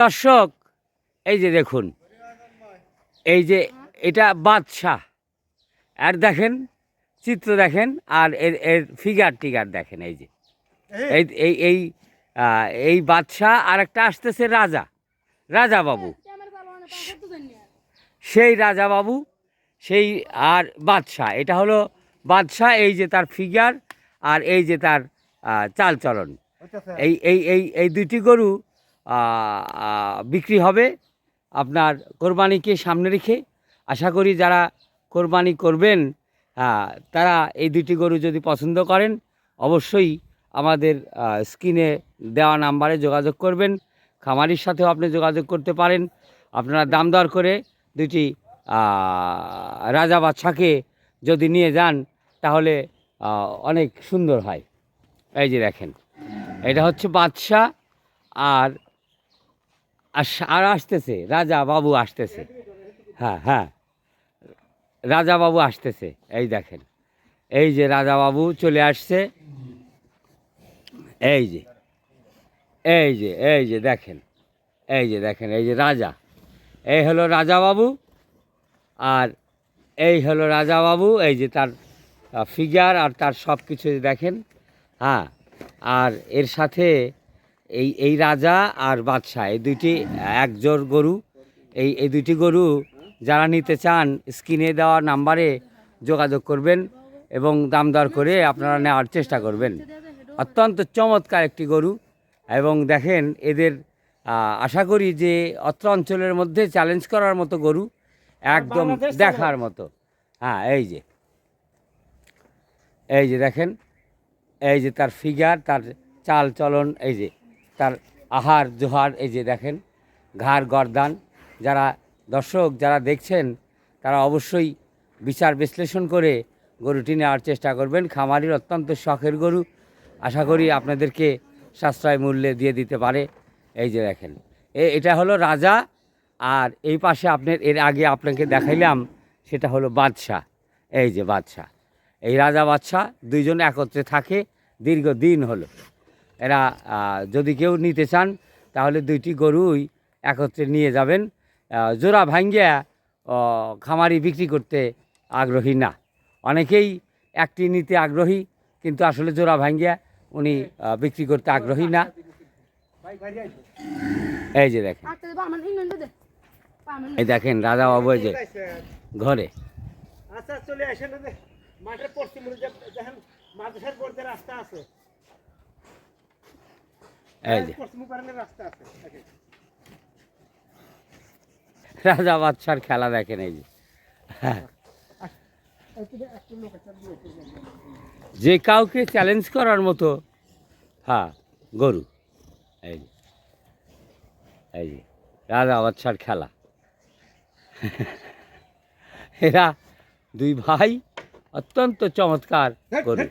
দর্শক, এই যে দেখুন, এই যে এটা বাদশাহ। আর দেখেন, চিত্র দেখেন, আর এর এর ফিগার টিগার দেখেন। এই যে এই এই এই এই বাদশাহ, আর একটা আসতেছে রাজা, রাজা বাবু। সেই রাজা বাবু, সেই আর বাদশাহ, এটা হলো বাদশাহ। এই যে তার ফিগার, আর এই যে তার চাল চলন। এই এই এই এই দুইটি গরু বিক্রি হবে আপনার কোরবানিকে সামনে রেখে। আশা করি যারা কোরবানি করবেন তারা এই দুটি গরু যদি পছন্দ করেন, অবশ্যই আমাদের স্ক্রিনে দেওয়া নাম্বারে যোগাযোগ করবেন। খামারির সাথেও আপনি যোগাযোগ করতে পারেন। আপনারা দাম দর করে দুটি রাজা বাদশাকে যদি নিয়ে যান, তাহলে অনেক সুন্দর হয়। এই যে দেখেন, এটা হচ্ছে বাদশাহ, আর আর আসতেছে রাজা বাবু আসতেছে। হ্যাঁ হ্যাঁ, রাজা বাবু আসতেছে। এই দেখেন, এই যে রাজা বাবু চলে আসছে। এই যে এই যে এই যে দেখেন, এই যে দেখেন, এই যে রাজা, এই হলো রাজা বাবু। আর এই হলো রাজা বাবু। এই যে তার ফিগার আর তার সব কিছু দেখেন। হ্যাঁ, আর এর সাথে এই রাজা আর বাদশাহ, এই দুইটি একজোড় গরু। এই দুইটি গরু যারা নিতে চান, স্ক্রিনে দেওয়া নাম্বারে যোগাযোগ করবেন এবং দাম দর করে আপনারা নেওয়ার চেষ্টা করবেন। অত্যন্ত চমৎকার একটি গরু। এবং দেখেন এদের, আশা করি যে অত্র অঞ্চলের মধ্যে চ্যালেঞ্জ করার মতো গরু, একদম দেখার মতো। হ্যাঁ, এই যে দেখেন, এই যে তার ফিগার, তার চাল চলন, এই যে তার আহার জোহার, এই যে দেখেন ঘাড় গর্দান। যারা দর্শক যারা দেখছেন, তারা অবশ্যই বিচার বিশ্লেষণ করে গরুটি নেওয়ার চেষ্টা করবেন। খামারির অত্যন্ত শখের গরু, আশা করি আপনাদেরকে সাশ্রয় মূল্যে দিয়ে দিতে পারে। এই যে দেখেন, এটা হলো রাজা, আর এই পাশে আপনার এর আগে আপনাকে দেখাইলাম, সেটা হলো বাদশাহ। এই যে বাদশাহ, এই রাজা বাদশাহ দুইজন একত্রে থাকে দীর্ঘদিন হলো। এরা যদি কেউ নিতে চান, তাহলে দুইটি গরুই একত্রে নিয়ে যাবেন। জোড়া ভাঙ্গিয়া খামারি বিক্রি করতে আগ্রহী না। অনেকেই একটি নিতে আগ্রহী, কিন্তু আসলে জোড়া ভাঙ্গিয়া উনি বিক্রি করতে আগ্রহী না। এই যে দেখেন, এই দেখেন রাজা বাবু, এই যে ঘরে। আচ্ছা, চলে আসেন, মাঠের পশ্চিম দেখেন মাদ্রাসার পর্যায়ে রাস্তা আছে। এই যে পশ্চিম পারের রাস্তা আছে। রাজা বাদশার খেলা দেখেন। এই যে হ্যাঁ, যে কাউকে চ্যালেঞ্জ করার মতো হ্যাঁ গরু। এই যে এই যে রাজা বাদশার খেলা। এরা দুই ভাই অত্যন্ত চমৎকার গরু।